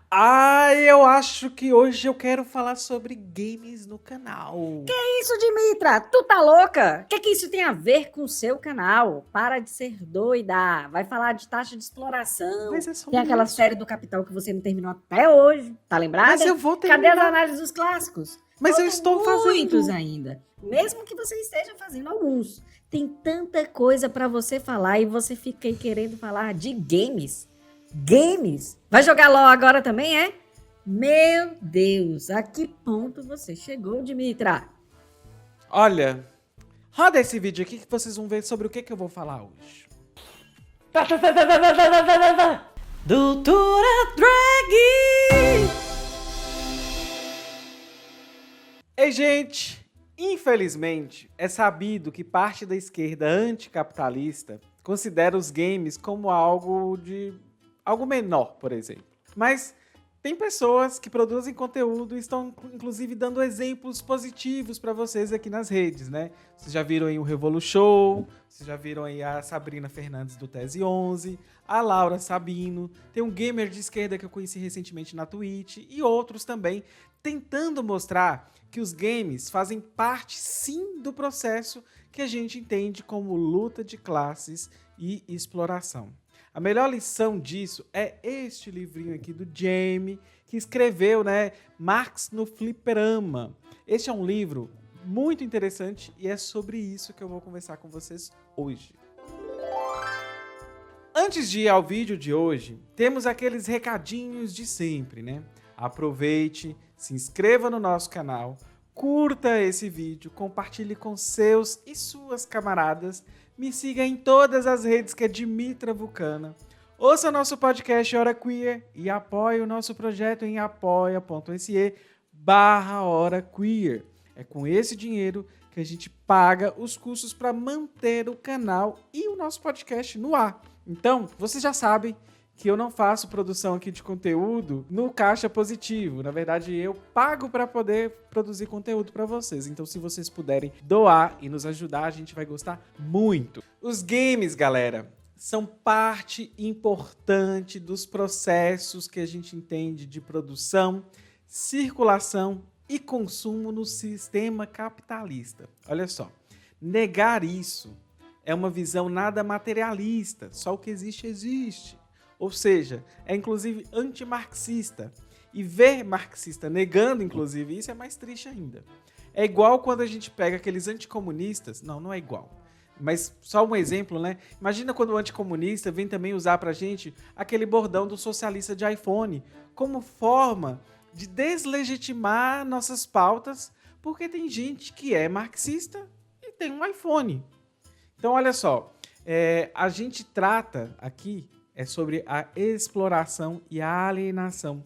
Eu acho que hoje eu quero falar sobre games no canal. Isso, Dimitra? Tu tá louca? O que isso tem a ver com o seu canal? Para de ser doida. Vai falar de taxa de exploração. Mas é Tem sobre aquela isso. série do Capital que você não terminou até hoje. Tá Mas lembrada? eu vou Cadê as terminar. análises dos clássicos? Mas eu Faltam estou muitos fazendo. ainda. Mesmo que você esteja fazendo alguns. Tem tanta coisa pra você falar e você fica aí querendo falar de games. Games? Vai jogar LOL agora também, é? Meu Deus, a que ponto você chegou, Dimitra? Olha, roda esse vídeo aqui que vocês vão ver sobre o que eu vou falar hoje. Doutora Drag! Ei, gente! Infelizmente, é sabido que parte da esquerda anticapitalista considera os games como algo menor, por exemplo. Mas tem pessoas que produzem conteúdo e estão, inclusive, dando exemplos positivos para vocês aqui nas redes, né? Vocês já viram aí o Revolu Show, vocês já viram aí a Sabrina Fernandes do Tese 11, a Laura Sabino, tem um gamer de esquerda que eu conheci recentemente na Twitch e outros também, tentando mostrar que os games fazem parte, sim, do processo que a gente entende como luta de classes e exploração. A melhor lição disso é este livrinho aqui do Jamie, que escreveu, né, Marx no Fliperama. Este é um livro muito interessante e é sobre isso que eu vou conversar com vocês hoje. Antes de ir ao vídeo de hoje, temos aqueles recadinhos de sempre, né? Aproveite, se inscreva no nosso canal, curta esse vídeo, compartilhe com seus e suas camaradas, me siga em todas as redes que é Dimitra Vulcana, ouça nosso podcast Hora Queer e apoie o nosso projeto em apoia.se/Hora Queer. É com esse dinheiro que a gente paga os custos para manter o canal e o nosso podcast no ar. Então, vocês já sabem que eu não faço produção aqui de conteúdo no caixa positivo. Na verdade, eu pago para poder produzir conteúdo para vocês. Então, se vocês puderem doar e nos ajudar, a gente vai gostar muito. Os games, galera, são parte importante dos processos que a gente entende de produção, circulação e consumo no sistema capitalista. Olha só, negar isso é uma visão nada materialista, só o que existe, existe. Ou seja, é inclusive antimarxista. E ver marxista negando, inclusive, isso é mais triste ainda. É igual quando a gente pega aqueles anticomunistas. Não é igual. Mas só um exemplo, né? Imagina quando o anticomunista vem também usar pra gente aquele bordão do socialista de iPhone como forma de deslegitimar nossas pautas, porque tem gente que é marxista e tem um iPhone. Então, olha só, a gente trata aqui sobre a exploração e a alienação.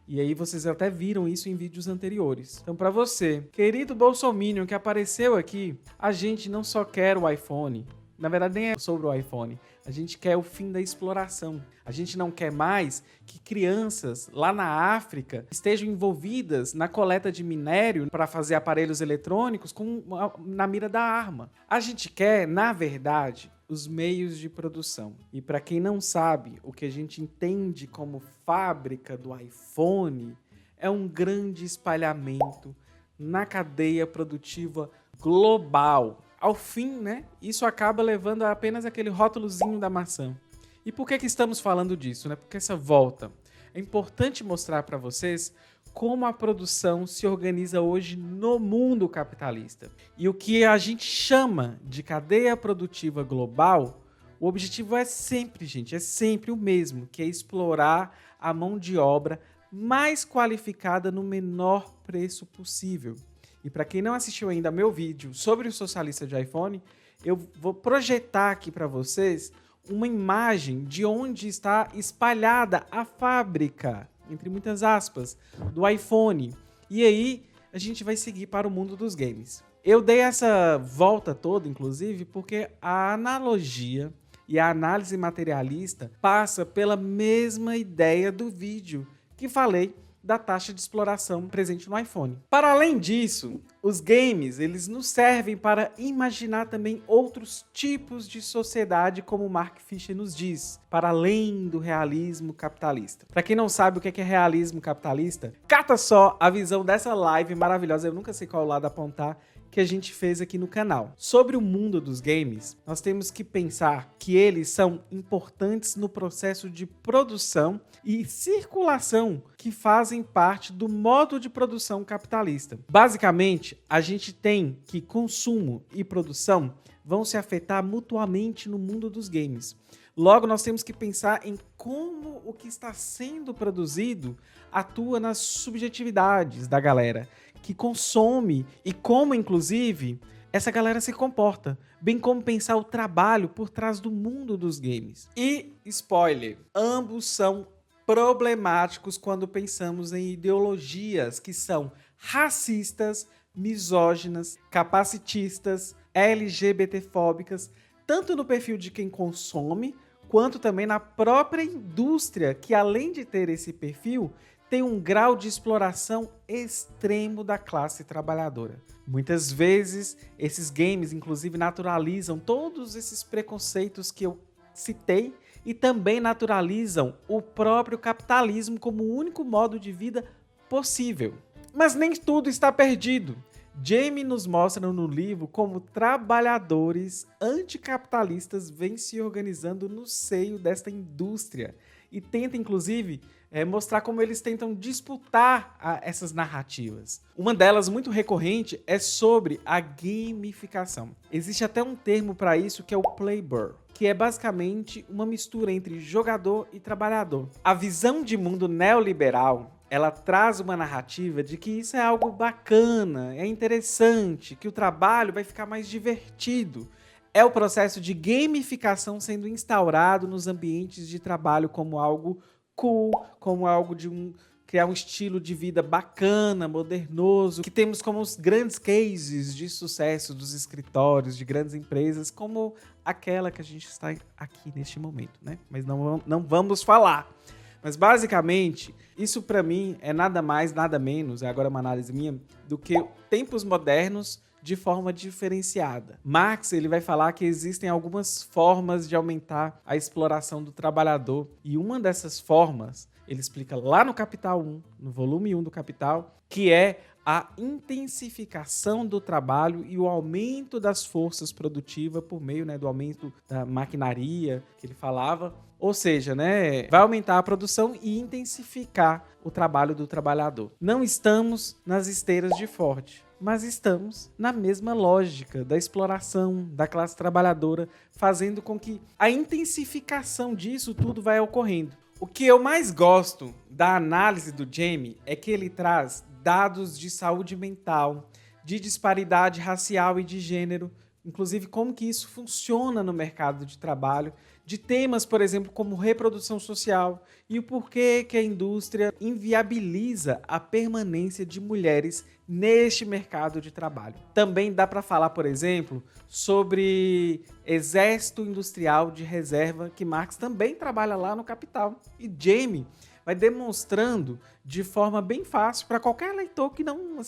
E aí vocês até viram isso em vídeos anteriores. Então, para você, querido bolsominion que apareceu aqui, a gente não só quer o iPhone. Na verdade, nem é sobre o iPhone. A gente quer o fim da exploração. A gente não quer mais que crianças lá na África estejam envolvidas na coleta de minério para fazer aparelhos eletrônicos na mira da arma. A gente quer, na verdade, os meios de produção. E para quem não sabe, o que a gente entende como fábrica do iPhone é um grande espalhamento na cadeia produtiva global. Ao fim, né, isso acaba levando a apenas aquele rótulozinho da maçã. E por que estamos falando disso, né? Porque essa volta é importante mostrar para vocês como a produção se organiza hoje no mundo capitalista. E o que a gente chama de cadeia produtiva global, o objetivo é sempre, gente, é sempre o mesmo, que é explorar a mão de obra mais qualificada no menor preço possível. E para quem não assistiu ainda meu vídeo sobre o socialista de iPhone, eu vou projetar aqui para vocês uma imagem de onde está espalhada a fábrica, entre muitas aspas, do iPhone. E aí a gente vai seguir para o mundo dos games. Eu dei essa volta toda, inclusive, porque a analogia e a análise materialista passa pela mesma ideia do vídeo que falei da taxa de exploração presente no iPhone. Para além disso, os games, eles nos servem para imaginar também outros tipos de sociedade, como Mark Fisher nos diz, para além do realismo capitalista. Para quem não sabe o que é realismo capitalista, cata só a visão dessa live maravilhosa, eu nunca sei qual lado apontar, que a gente fez aqui no canal. Sobre o mundo dos games, nós temos que pensar que eles são importantes no processo de produção e circulação que fazem parte do modo de produção capitalista. Basicamente, a gente tem que consumo e produção vão se afetar mutuamente no mundo dos games. Logo, nós temos que pensar em como o que está sendo produzido atua nas subjetividades da galera que consome e como, inclusive, essa galera se comporta, bem como pensar o trabalho por trás do mundo dos games. E, spoiler, ambos são problemáticos quando pensamos em ideologias que são racistas, misóginas, capacitistas, LGBTfóbicas, tanto no perfil de quem consome, quanto também na própria indústria, que além de ter esse perfil, tem um grau de exploração extremo da classe trabalhadora. Muitas vezes, esses games, inclusive, naturalizam todos esses preconceitos que eu citei e também naturalizam o próprio capitalismo como o único modo de vida possível. Mas nem tudo está perdido. Jamie nos mostra no livro como trabalhadores anticapitalistas vêm se organizando no seio desta indústria e tenta, inclusive, mostrar como eles tentam disputar essas narrativas. Uma delas, muito recorrente, é sobre a gamificação. Existe até um termo para isso que é o playbur, que é basicamente uma mistura entre jogador e trabalhador. A visão de mundo neoliberal, ela traz uma narrativa de que isso é algo bacana, é interessante, que o trabalho vai ficar mais divertido. É o processo de gamificação sendo instaurado nos ambientes de trabalho como algo cool, como algo de criar um estilo de vida bacana, modernoso, que temos como os grandes cases de sucesso dos escritórios, de grandes empresas, como aquela que a gente está aqui neste momento, né? Mas não vamos falar. Mas basicamente, isso para mim é nada mais, nada menos, agora uma análise minha, do que tempos modernos de forma diferenciada. Marx, ele vai falar que existem algumas formas de aumentar a exploração do trabalhador, e uma dessas formas, ele explica lá no Capital 1, no volume 1 do Capital, que é a intensificação do trabalho e o aumento das forças produtivas por meio, do aumento da maquinaria que ele falava. Ou seja, vai aumentar a produção e intensificar o trabalho do trabalhador. Não estamos nas esteiras de Ford, mas estamos na mesma lógica da exploração da classe trabalhadora, fazendo com que a intensificação disso tudo vai ocorrendo. O que eu mais gosto da análise do Jamie é que ele traz dados de saúde mental, de disparidade racial e de gênero, inclusive como que isso funciona no mercado de trabalho, de temas, por exemplo, como reprodução social e o porquê que a indústria inviabiliza a permanência de mulheres neste mercado de trabalho. Também dá para falar, por exemplo, sobre exército industrial de reserva, que Marx também trabalha lá no Capital. E Jamie vai demonstrando de forma bem fácil para qualquer leitor que não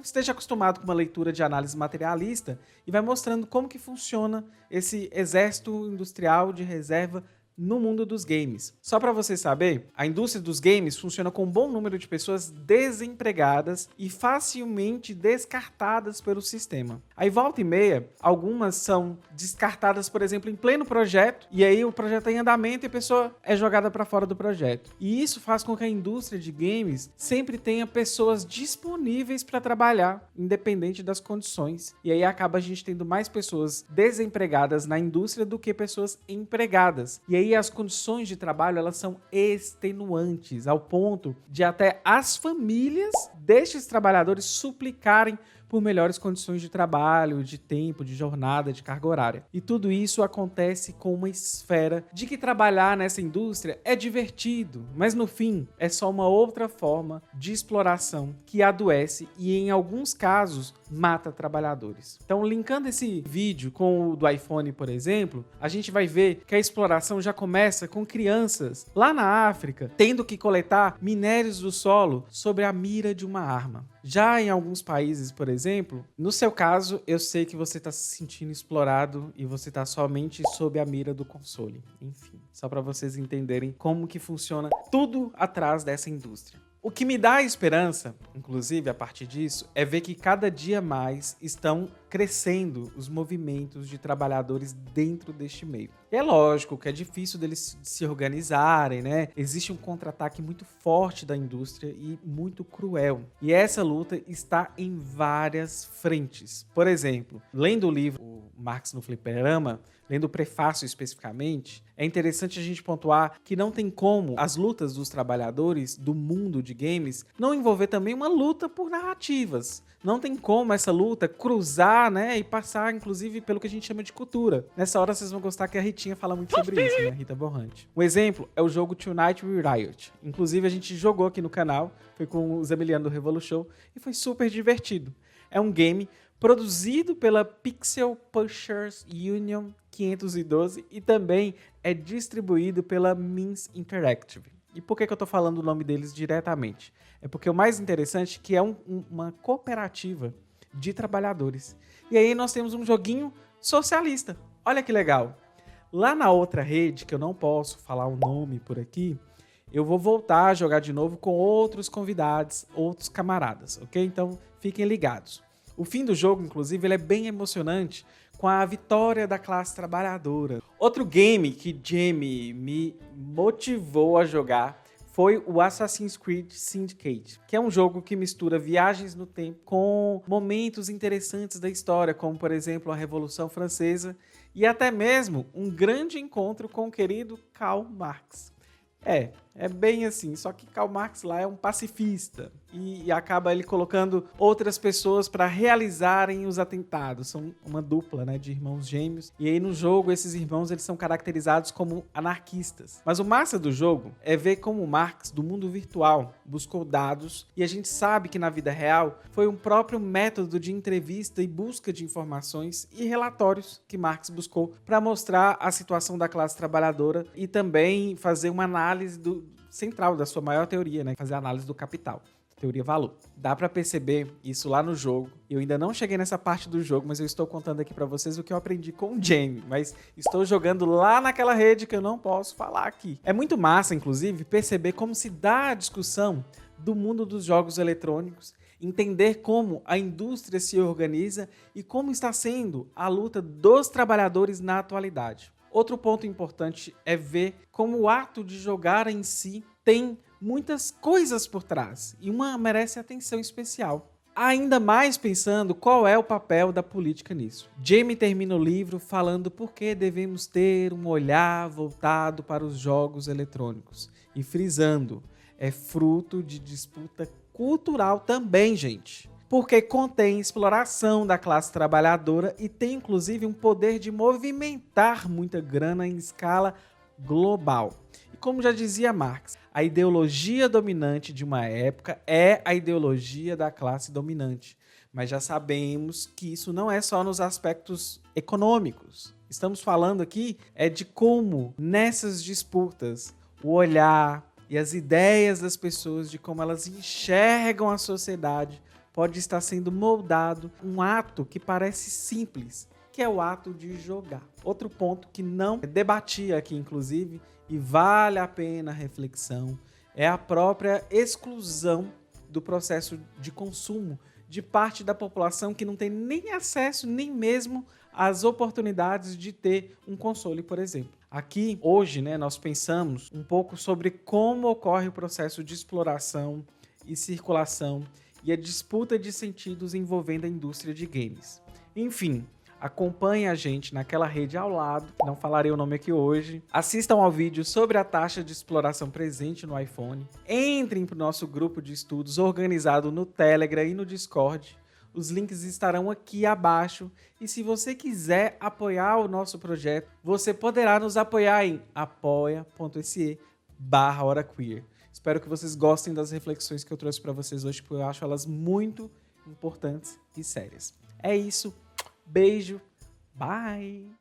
esteja acostumado com uma leitura de análise materialista, e vai mostrando como que funciona esse exército industrial de reserva no mundo dos games. Só para você saber, a indústria dos games funciona com um bom número de pessoas desempregadas e facilmente descartadas pelo sistema. Aí volta e meia, algumas são descartadas, por exemplo, em pleno projeto, e aí o projeto está em andamento e a pessoa é jogada para fora do projeto. E isso faz com que a indústria de games sempre tenha pessoas disponíveis para trabalhar, independente das condições. E aí acaba a gente tendo mais pessoas desempregadas na indústria do que pessoas empregadas. E aí as condições de trabalho, elas são extenuantes, ao ponto de até as famílias destes trabalhadores suplicarem por melhores condições de trabalho, de tempo, de jornada, de carga horária. E tudo isso acontece com uma esfera de que trabalhar nessa indústria é divertido, mas no fim é só uma outra forma de exploração que adoece e em alguns casos mata trabalhadores. Então, linkando esse vídeo com o do iPhone, por exemplo, a gente vai ver que a exploração já começa com crianças lá na África tendo que coletar minérios do solo sobre a mira de uma arma. Já em alguns países, por exemplo, no seu caso, eu sei que você está se sentindo explorado e você está somente sob a mira do console. Enfim, só para vocês entenderem como que funciona tudo atrás dessa indústria. O que me dá esperança, inclusive a partir disso, é ver que cada dia mais estão crescendo os movimentos de trabalhadores dentro deste meio. E é lógico que é difícil deles se organizarem, né? Existe um contra-ataque muito forte da indústria e muito cruel. E essa luta está em várias frentes. Por exemplo, lendo o livro O Marx no Fliperama, lendo o prefácio especificamente, é interessante a gente pontuar que não tem como as lutas dos trabalhadores do mundo de games não envolver também uma luta por narrativas. Não tem como essa luta cruzar, né, e passar, inclusive, pelo que a gente chama de cultura. Nessa hora vocês vão gostar que a Ritinha fala muito sobre isso, né, Rita Borrante. Um exemplo é o jogo Tonight We Riot. Inclusive, a gente jogou aqui no canal, foi com o Zemiliano do Revolu Show, e foi super divertido. É um game produzido pela Pixel Pushers Union 512 e também é distribuído pela Means Interactive. E por que eu tô falando o nome deles diretamente? É porque o mais interessante é que é uma cooperativa de trabalhadores. E aí nós temos um joguinho socialista. Olha que legal. Lá na outra rede, que eu não posso falar o nome por aqui, eu vou voltar a jogar de novo com outros convidados, outros camaradas, ok? Então fiquem ligados. O fim do jogo, inclusive, ele é bem emocionante com a vitória da classe trabalhadora. Outro game que Jamie me motivou a jogar foi o Assassin's Creed Syndicate, que é um jogo que mistura viagens no tempo com momentos interessantes da história, como, por exemplo, a Revolução Francesa e até mesmo um grande encontro com o querido Karl Marx. É bem assim, só que Karl Marx lá é um pacifista e acaba ele colocando outras pessoas para realizarem os atentados. São uma dupla, né, de irmãos gêmeos. E aí no jogo esses irmãos eles são caracterizados como anarquistas. Mas o massa do jogo é ver como Marx, do mundo virtual, buscou dados e a gente sabe que na vida real foi um próprio método de entrevista e busca de informações e relatórios que Marx buscou para mostrar a situação da classe trabalhadora e também fazer uma análise central da sua maior teoria, né? Fazer a análise do capital, teoria valor. Dá pra perceber isso lá no jogo. Eu ainda não cheguei nessa parte do jogo, mas eu estou contando aqui pra vocês o que eu aprendi com o Jamie, mas estou jogando lá naquela rede que eu não posso falar aqui. É muito massa, inclusive, perceber como se dá a discussão do mundo dos jogos eletrônicos, entender como a indústria se organiza e como está sendo a luta dos trabalhadores na atualidade. Outro ponto importante é ver como o ato de jogar em si tem muitas coisas por trás e uma merece atenção especial. Ainda mais pensando qual é o papel da política nisso. Jamie termina o livro falando por que devemos ter um olhar voltado para os jogos eletrônicos e frisando, é fruto de disputa cultural também, gente. Porque contém exploração da classe trabalhadora e tem inclusive um poder de movimentar muita grana em escala global. E como já dizia Marx, a ideologia dominante de uma época é a ideologia da classe dominante. Mas já sabemos que isso não é só nos aspectos econômicos. Estamos falando aqui de como nessas disputas o olhar e as ideias das pessoas de como elas enxergam a sociedade pode estar sendo moldado um ato que parece simples, que é o ato de jogar. Outro ponto que não debati aqui, inclusive, e vale a pena a reflexão, é a própria exclusão do processo de consumo de parte da população que não tem nem acesso, nem mesmo às oportunidades de ter um console, por exemplo. Aqui, hoje, né, nós pensamos um pouco sobre como ocorre o processo de exploração e circulação e a disputa de sentidos envolvendo a indústria de games. Enfim, acompanhe a gente naquela rede ao lado, não falarei o nome aqui hoje. Assistam ao vídeo sobre a taxa de exploração presente no iPhone. Entrem para o nosso grupo de estudos organizado no Telegram e no Discord. Os links estarão aqui abaixo. E se você quiser apoiar o nosso projeto, você poderá nos apoiar em apoia.se/HoraQueer. Espero que vocês gostem das reflexões que eu trouxe para vocês hoje, porque eu acho elas muito importantes e sérias. É isso. Beijo. Bye.